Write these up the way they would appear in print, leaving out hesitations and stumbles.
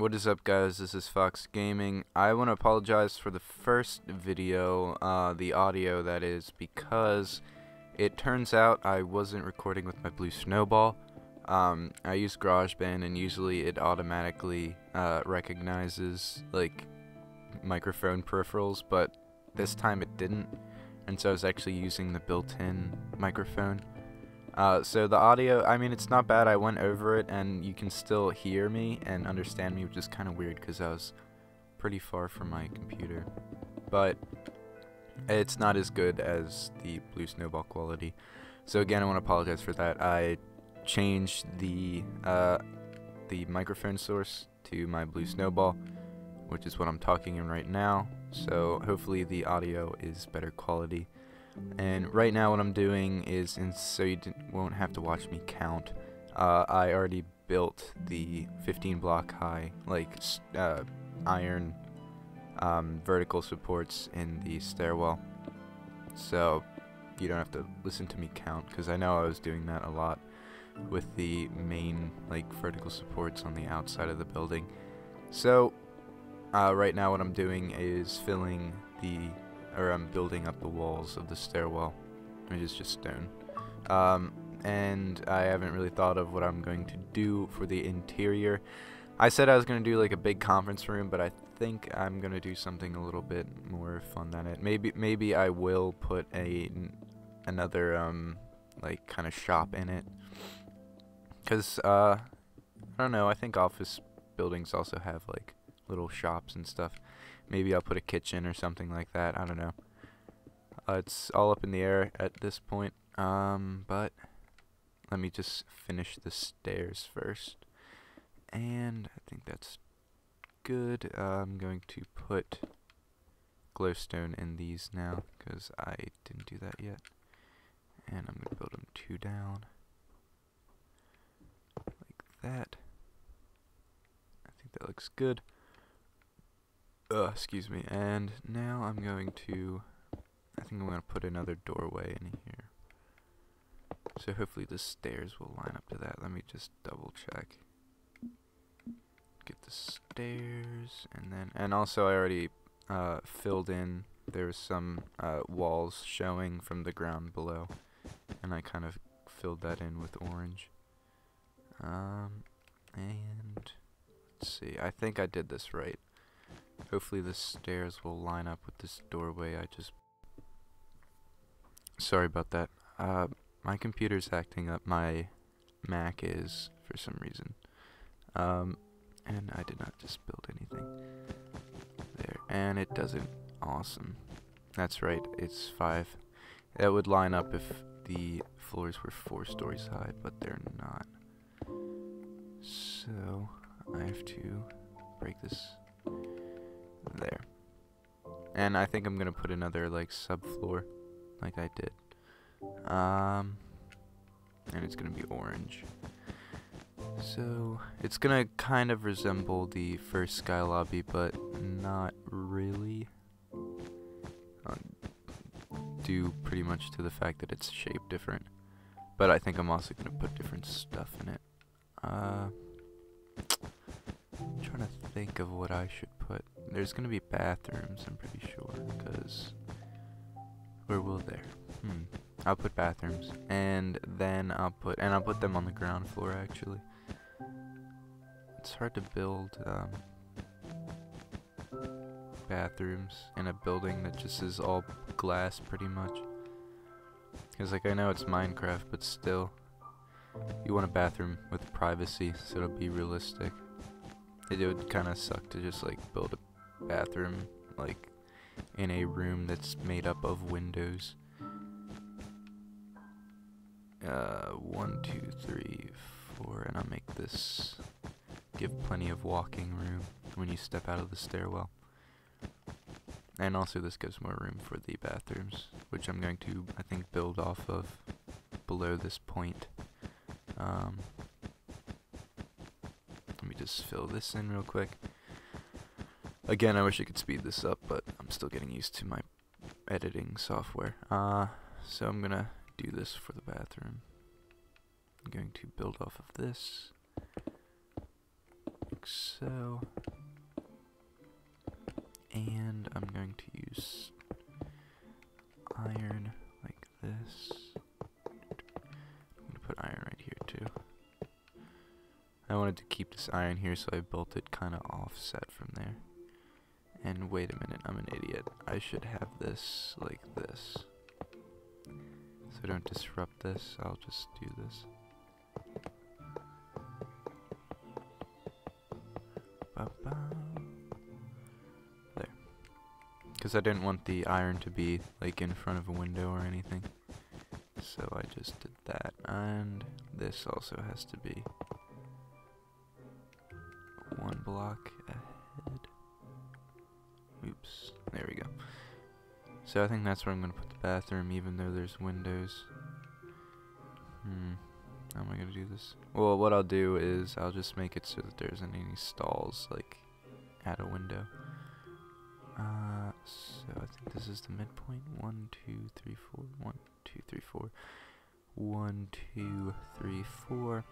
What is up, guys? This is Fox Gaming. I want to apologize for the first video, the audio that is, because it turns out I wasn't recording with my blue snowball. I use GarageBand, and usually it automatically recognizes like microphone peripherals, but this time it didn't, and so I was actually using the built-in microphone. So the audio, I mean, it's not bad. I went over it and you can still hear me and understand me, which is kind of weird because I was pretty far from my computer. But it's not as good as the blue snowball quality. So again, I want to apologize for that. I changed the microphone source to my blue snowball, which is what I'm talking in right now. So hopefully the audio is better quality. And right now what I'm doing is, so you won't have to watch me count, I already built the 15 block high iron vertical supports in the stairwell, so you don't have to listen to me count, because I know I was doing that a lot with the main vertical supports on the outside of the building. So right now what I'm doing is I'm building up the walls of the stairwell, which is just stone. And I haven't really thought of what I'm going to do for the interior. I said I was going to do like a big conference room, but I think I'm going to do something a little bit more fun than it. Maybe I will put another kind of shop in it, because I don't know, I think office buildings also have like little shops and stuff. Maybe I'll put a kitchen or something like that. I don't know. It's all up in the air at this point. But let me just finish the stairs first. And I think that's good. I'm going to put glowstone in these now, because I didn't do that yet. And I'm going to build them 2 down. Like that. I think that looks good. Excuse me, and now I think I'm going to put another doorway in here. So hopefully the stairs will line up to that. Let me just double check. Get the stairs, and also I already filled in, there's some walls showing from the ground below, and I kind of filled that in with orange. And let's see, I think I did this right. Hopefully the stairs will line up with this doorway. Sorry about that. My computer's acting up. My Mac is, for some reason. And I did not just build anything. There. And it doesn't. Awesome. That's right. It's 5. That would line up if the floors were 4 stories high, but they're not. So I have to break this. There. And I think I'm gonna put another subfloor like I did. And it's gonna be orange. So it's gonna kind of resemble the first Sky Lobby, but not really. Due pretty much to the fact that it's shaped different. But I think I'm also gonna put different stuff in it. I'm trying to think of what I should put. There's gonna be bathrooms, I'm pretty sure, because where will there? I'll put bathrooms, and then I'll put them on the ground floor. Actually, it's hard to build bathrooms in a building that just is all glass, pretty much. Because I know it's Minecraft, but still, you want a bathroom with privacy, so it'll be realistic. It would kind of suck to just build a bathroom in a room that's made up of windows. 1, 2, 3, 4, and I'll make this give plenty of walking room when you step out of the stairwell. And also this gives more room for the bathrooms, which I'm going to, I think, build off of below this point. Let me just fill this in real quick. Again, I wish I could speed this up, but I'm still getting used to my editing software. So I'm gonna do this for the bathroom. I'm going to build off of this. like so. And I'm going to use iron like this. I'm going to put iron right here too. I wanted to keep this iron here, so I built it kind of offset from there. And wait a minute, I'm an idiot. I should have this like this. So I don't disrupt this, I'll just do this. There. Because I didn't want the iron to be like in front of a window or anything. So I just did that. And this also has to be one block ahead. Oops. There we go. So I think that's where I'm going to put the bathroom, even though there's windows. How am I going to do this? Well, what I'll do is I'll just make it so that there isn't any stalls, like, at a window. So I think this is the midpoint. 1, 2, 3, 4. 1, 2, 3, 4. 1, 2, 3, 4.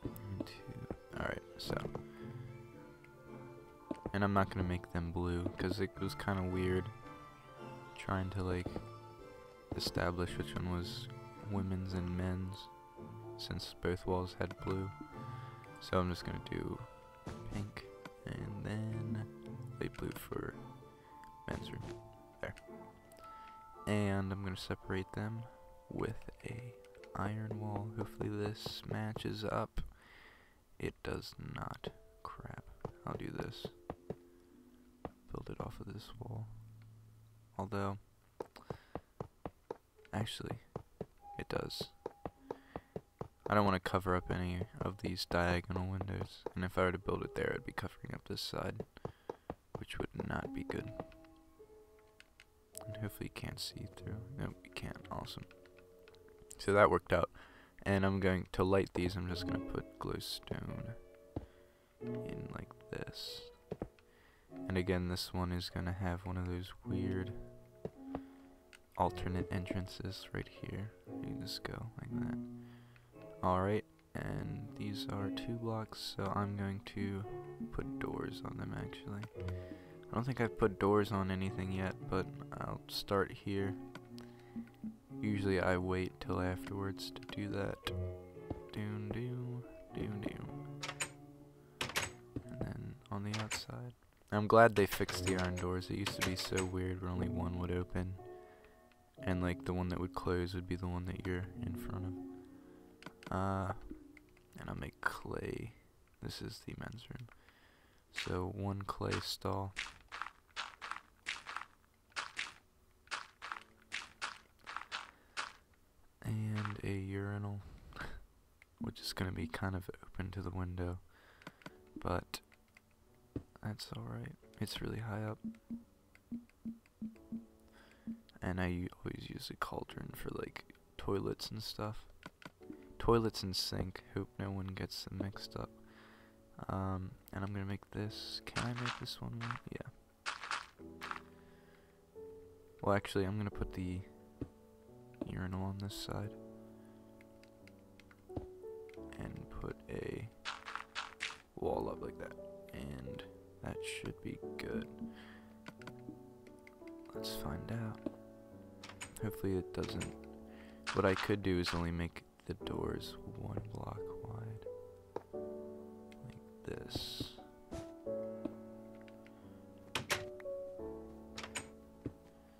1, 2. Alright, so. And I'm not going to make them blue, because it was kind of weird trying to, like, establish which one was women's and men's, since both walls had blue. So I'm just going to do pink, and then light blue for men's room. There. And I'm going to separate them with a iron wall. Hopefully this matches up. It does not. Crap. I'll do this. Build it off of this wall. Although, actually, it does. I don't want to cover up any of these diagonal windows, and if I were to build it there, I'd be covering up this side, which would not be good. And hopefully you can't see through. Nope, you can't. Awesome. So that worked out. And I'm going to light these. I'm just going to put glowstone in like this. And again, this one is going to have one of those weird alternate entrances right here. You just go like that. Alright, and these are 2 blocks, so I'm going to put doors on them actually. I don't think I've put doors on anything yet, but I'll start here. Usually I wait till afterwards to do that. Doom doom, doom doom. And then on the outside. I'm glad they fixed the iron doors. It used to be so weird where only one would open. And like the one that would close would be the one that you're in front of. And I'll make clay. This is the men's room. So 1 clay stall. And a urinal, which is going to be kind of open to the window, but that's alright. It's really high up. And I always use a cauldron for like toilets and stuff. Toilets and sink. Hope no one gets them mixed up. And I'm going to make this. Can I make this one more? Yeah. Well, actually, I'm going to put the urinal on this side and put a wall up like that, and that should be good. Let's find out. Hopefully it doesn't. What I could do is only make the doors 1 block wide like this.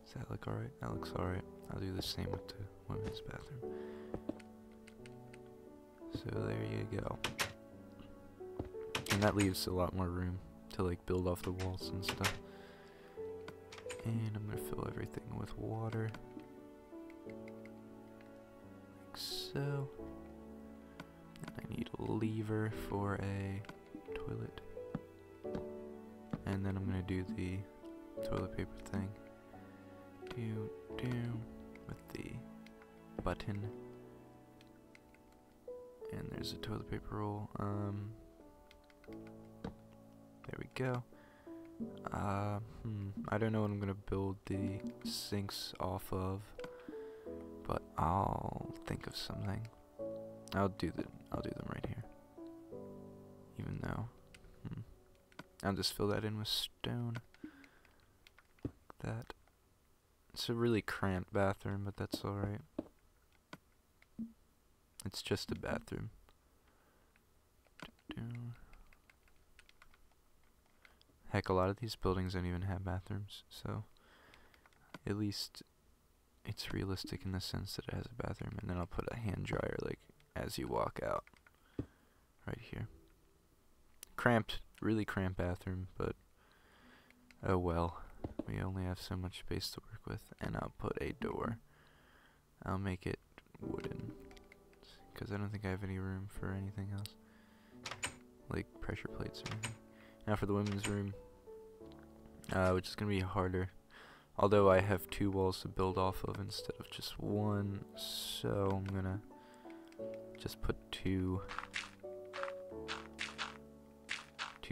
Does that look alright? That looks alright. I'll do the same with the women's bathroom. So there you go. And that leaves a lot more room to like build off the walls and stuff. And I'm gonna fill everything with water. Like so. And I need a lever for a toilet. And then I'm gonna do the toilet paper thing. Do with the button, and there's a toilet paper roll. There we go. I don't know what I'm gonna build the sinks off of, but I'll think of something. I'll do them right here. Even though I'll just fill that in with stone. Like that. It's a really cramped bathroom, but that's alright. It's just a bathroom. Heck, a lot of these buildings don't even have bathrooms, so at least it's realistic in the sense that it has a bathroom. And then I'll put a hand dryer, like, as you walk out. Right here. Cramped, really cramped bathroom, but oh well. We only have so much space to work with. And I'll put a door. I'll make it wooden, because I don't think I have any room for anything else, like pressure plates or anything. Now for the women's room, which is going to be harder, although I have 2 walls to build off of instead of just 1, so I'm going to just put two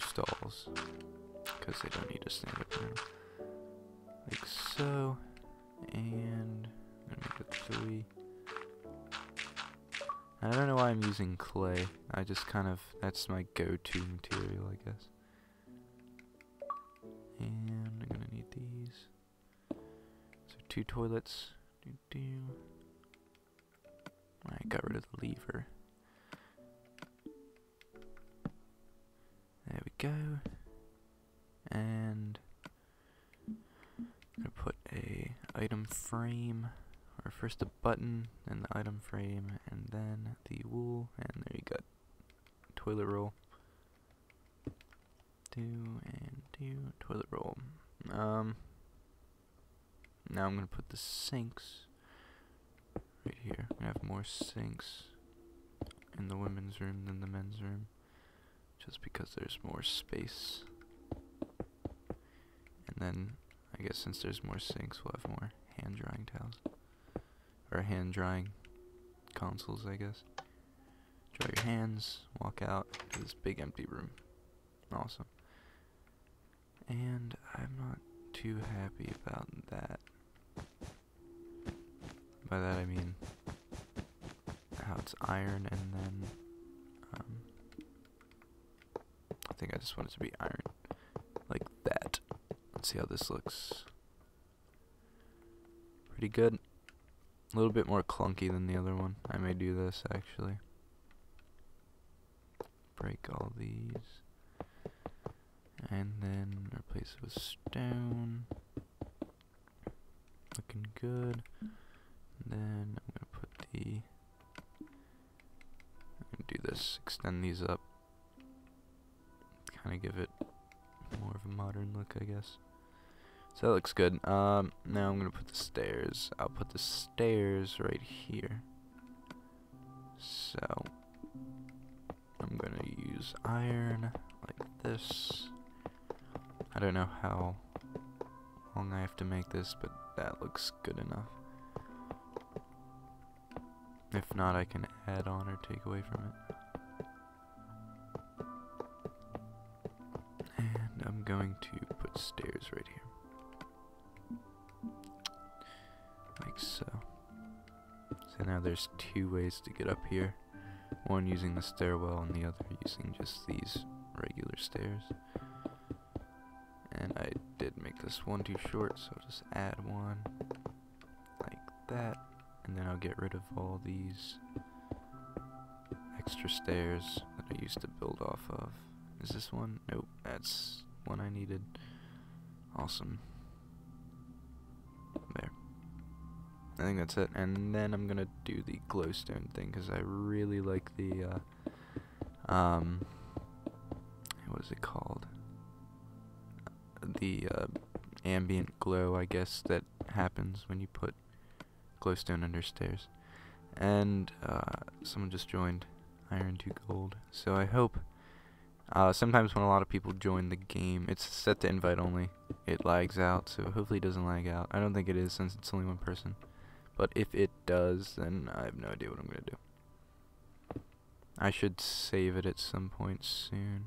stalls, because they don't need to stand up there. Like so, and I'm going to make it 3. I don't know why I'm using clay. I just kind of, that's my go-to material, I guess. And I'm gonna need these. So 2 toilets. I got rid of the lever. There we go. And I'm gonna put a item frame. Or first a button, then the item frame, and then the wool, and there you go. Toilet roll. Toilet roll. Now I'm gonna put the sinks right here. I'm gonna have more sinks in the women's room than the men's room, just because there's more space. And then, I guess since there's more sinks, we'll have more hand drying towels. Or hand drying consoles, I guess. Dry your hands, walk out to this big empty room. Awesome. And I'm not too happy about that. By that I mean how it's iron, and then I think I just want it to be iron like that. Let's see how this looks. Pretty good. A little bit more clunky than the other one. I may do this actually. Break all these. And then replace it with stone. Looking good. And then I'm gonna put I'm gonna do this, extend these up. Kinda give it more of a modern look, I guess. So that looks good. Now I'm gonna put the stairs. I'll put the stairs right here. So I'm gonna use iron like this. I don't know how long I have to make this, but that looks good enough. If not, I can add on or take away from it. And I'm going to put stairs right here. Like so. So now there's 2 ways to get up here. One using the stairwell and the other using just these regular stairs. And I did make this one too short, so I'll just add one like that. And then I'll get rid of all these extra stairs that I used to build off of. Is this one? Nope, that's one I needed. Awesome. There. I think that's it. And then I'm gonna do the glowstone thing, because I really like the, what is it called? The, ambient glow, I guess, that happens when you put glowstone under stairs. And someone just joined, Iron to Gold. So I hope sometimes when a lot of people join the game, it's set to invite only, it lags out, so hopefully it doesn't lag out. I don't think it is, since it's only 1 person, but if it does, then I have no idea what I'm gonna do. I should save it at some point soon,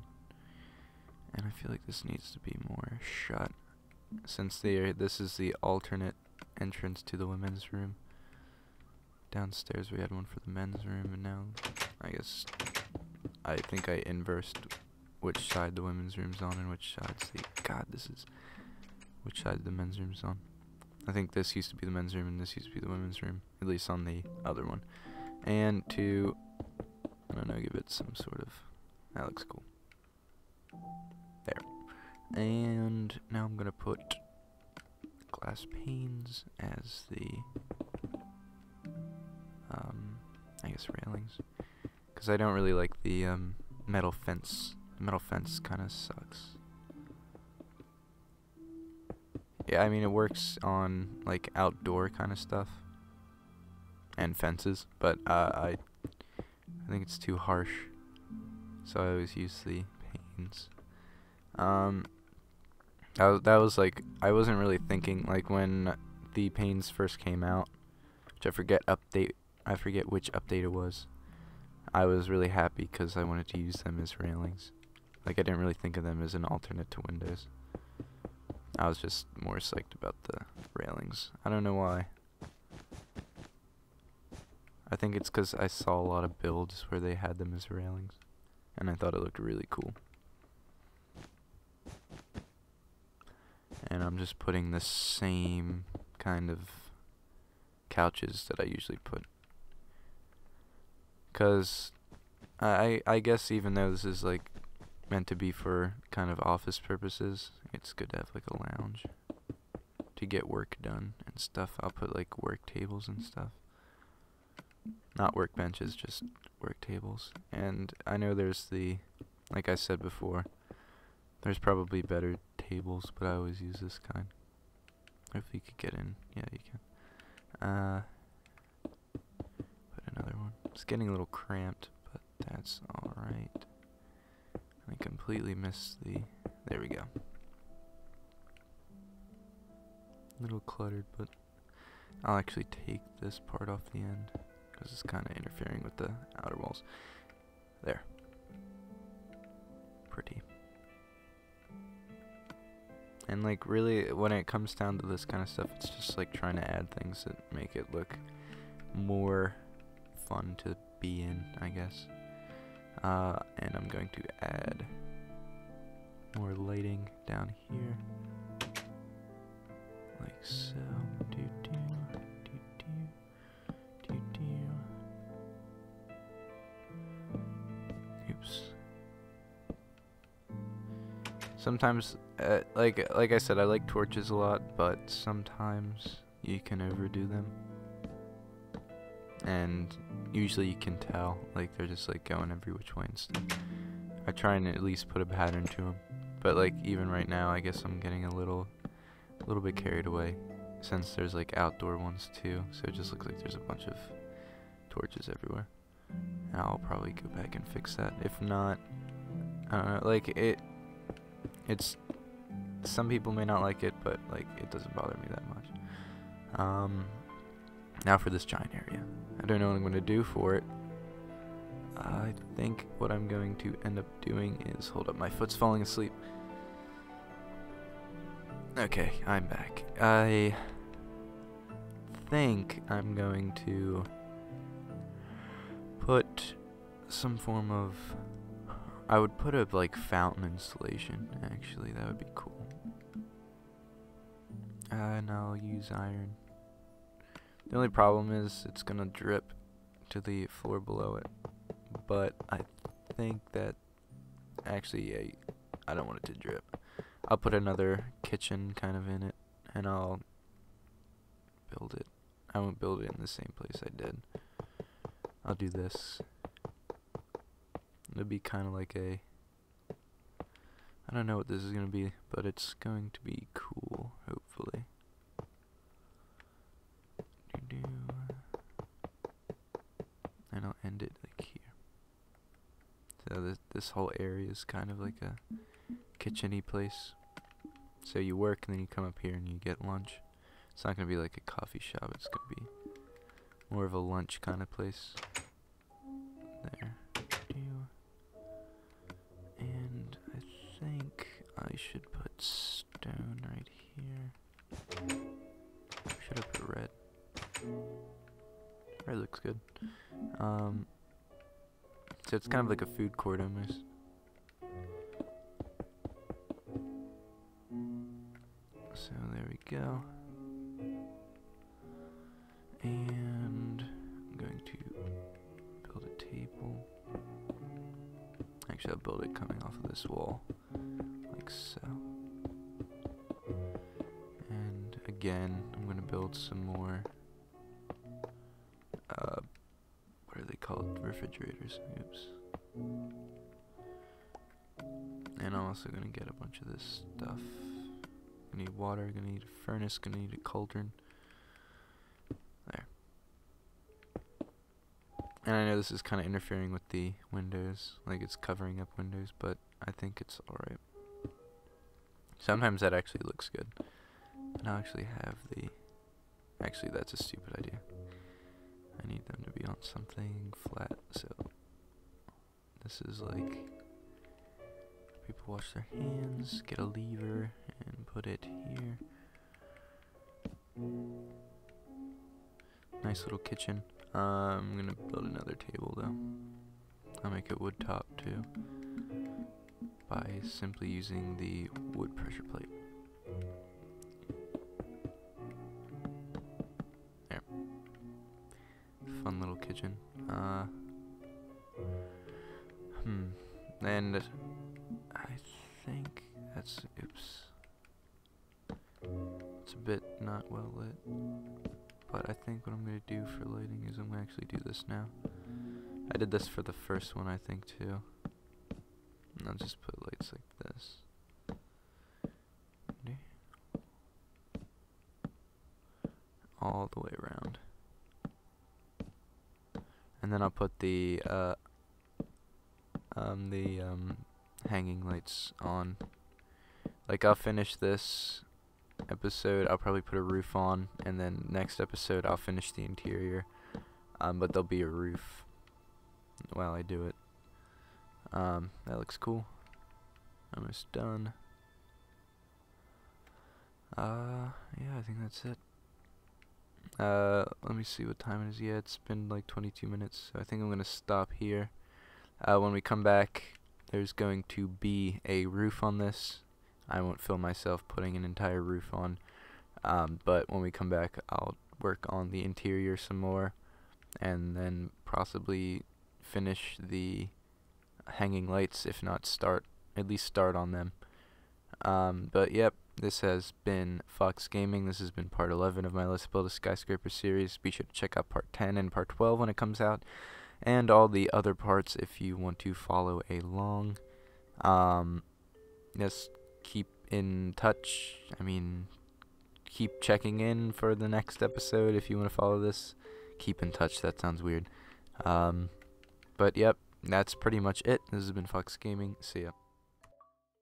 and I feel like this needs to be more shut, since this is the alternate entrance to the women's room. Downstairs we had one for the men's room, and now I think I inversed which side the women's room's on and which side's the... God, which side the men's room's on. I think this used to be the men's room and this used to be the women's room, at least on the other one. And to, I don't know, give it some sort of... That looks cool. There. And now I'm gonna put glass panes as the, I guess railings. Because I don't really like the metal fence. The metal fence kind of sucks. Yeah, I mean it works on like outdoor kind of stuff and fences, but I think it's too harsh, so I always use the panes. That was like, I wasn't really thinking, like when the panes first came out, which I forget which update it was. I was really happy because I wanted to use them as railings. Like I didn't really think of them as an alternate to windows. I was just more psyched about the railings. I don't know why. I think it's because I saw a lot of builds where they had them as railings, and I thought it looked really cool. And I'm just putting the same kind of couches that I usually put. Because I guess even though this is like meant to be for kind of office purposes, it's good to have like a lounge to get work done and stuff. I'll put like work tables and stuff. Not workbenches, just work tables. And I know there's the, like I said before, there's probably better tables, but I always use this kind. If you could get in, yeah, you can. Put another one. It's getting a little cramped, but that's alright. I completely missed the, there we go. A little cluttered, but I'll actually take this part off the end, because it's kind of interfering with the outer walls. There. Pretty. And like really, when it comes down to this kind of stuff, it's just like trying to add things that make it look more fun to be in, I guess. And I'm going to add more lighting down here, like so. Oops. Sometimes, like I said, I like torches a lot, but sometimes you can overdo them. And usually you can tell, like they're just like going every which way and stuff. I try and at least put a pattern to them, but like even right now, I guess I'm getting a little bit carried away, since there's like outdoor ones too. So it just looks like there's a bunch of torches everywhere. And I'll probably go back and fix that. If not, I don't know. Like it's some people may not like it, but like it doesn't bother me that much. Now for this giant area. I don't know what I'm going to do for it. I think what I'm going to end up doing is, hold up, my foot's falling asleep. Okay, I'm back. I think I'm going to put some form of, I would put a like fountain installation, actually, that would be cool. And I'll use iron. The only problem is it's gonna drip to the floor below it, but I think that actually, yeah, I don't want it to drip. I'll put another kitchen kind of in it, and I'll build it. I won't build it in the same place I did. I'll do this. It'll be kind of like a, I don't know what this is gonna be, but it's going to be cool, hopefully. And I'll end it like here. So this whole area is kind of like a kitchen-y place. So you work and then you come up here and you get lunch. It's not gonna be like a coffee shop, it's gonna be more of a lunch kind of place. There. And I think I should put stone right here. Should I put red? Red looks good. So it's kind of like a food court almost. So there we go. And I'm going to build a table. Actually, I'll build it coming off of this wall, like so. And again, I'm going to build some more, what are they called? Refrigerators. Oops. And I'm also going to get a bunch of this stuff. Gonna need water, gonna need a furnace, gonna need a cauldron. There. And I know this is kind of interfering with the windows, like it's covering up windows, but I think it's alright. Sometimes that actually looks good. And I'll actually have the... Actually, that's a stupid idea. I need them to be on something flat, so... This is like... People wash their hands, get a lever, and put it here. Nice little kitchen. I'm gonna build another table though. I'll make it wood top too, by simply using the wood pressure plate. There. Fun little kitchen. And I think that's, oops. It's a bit not well lit. But I think what I'm going to do for lighting is I'm going to actually do this now. I did this for the first one, I think, too. And I'll just put lights like this. All the way around. And then I'll put the hanging lights on. Like, I'll finish this episode, I'll probably put a roof on, and then next episode I'll finish the interior, but there'll be a roof while I do it. That looks cool. Almost done. Yeah, I think that's it. Let me see what time it is. Yeah, it's been like 22 minutes, so I think I'm gonna stop here. When we come back, there's going to be a roof on this. I won't film myself putting an entire roof on, but when we come back, I'll work on the interior some more, and then possibly finish the hanging lights, if not at least start on them. But yep, this has been Fox Gaming. This has been part 11 of my Let's Build a Skyscraper series. Be sure to check out part 10 and part 12 when it comes out, and all the other parts if you want to follow along. Just keep in touch. I mean, keep checking in for the next episode if you want to follow this. Keep in touch, that sounds weird. But yep, that's pretty much it. This has been Fox Gaming. See ya.